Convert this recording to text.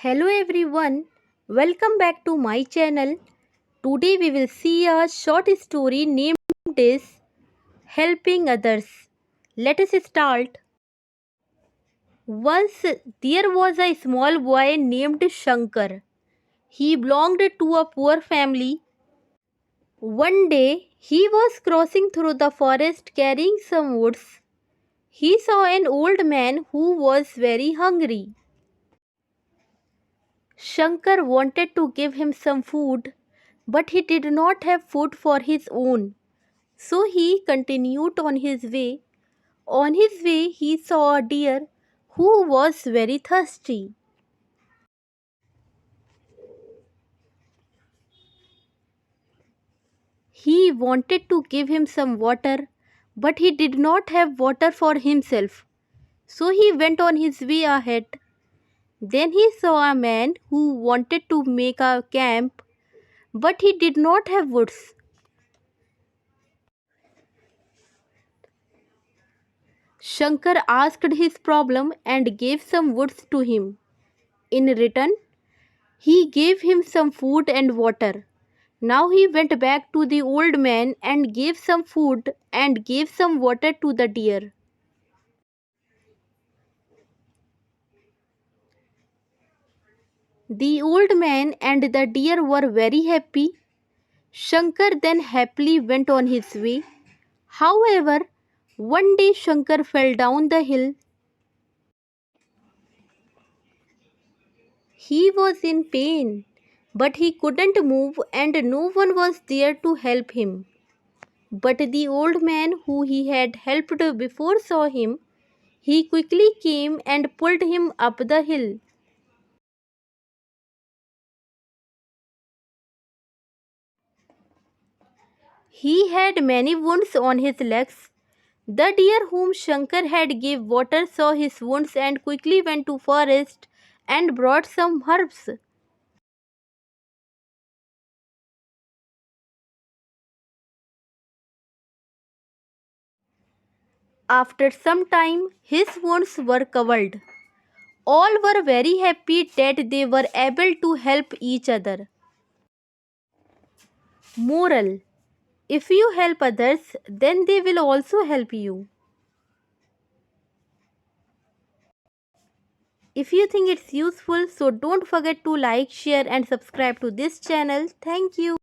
Hello everyone, welcome back to my channel. Today we will see a short story named as Helping Others. Let us start. Once there was a small boy named Shankar. He belonged to a poor family. One day he was crossing through the forest carrying some woods. He saw an old man who was very hungry. Shankar wanted to give him some food, but he did not have food for his own. So he continued on his way. On his way, he saw a deer who was very thirsty. He wanted to give him some water, but he did not have water for himself. So he went on his way ahead. Then he saw a man who wanted to make a camp, but he did not have woods. Shankar asked his problem and gave some woods to him. In return, he gave him some food and water. Now he went back to the old man and gave some food and gave some water to the deer. The old man and the deer were very happy. Shankar then happily went on his way. However, one day Shankar fell down the hill. He was in pain, but he couldn't move and no one was there to help him. But the old man who he had helped before saw him. He quickly came and pulled him up the hill. He had many wounds on his legs. The deer whom Shankar had gave water saw his wounds and quickly went to forest and brought some herbs. After some time, his wounds were covered. All were very happy that they were able to help each other. Moral: if you help others, then they will also help you. If you think it's useful, so don't forget to like, share and subscribe to this channel. Thank you.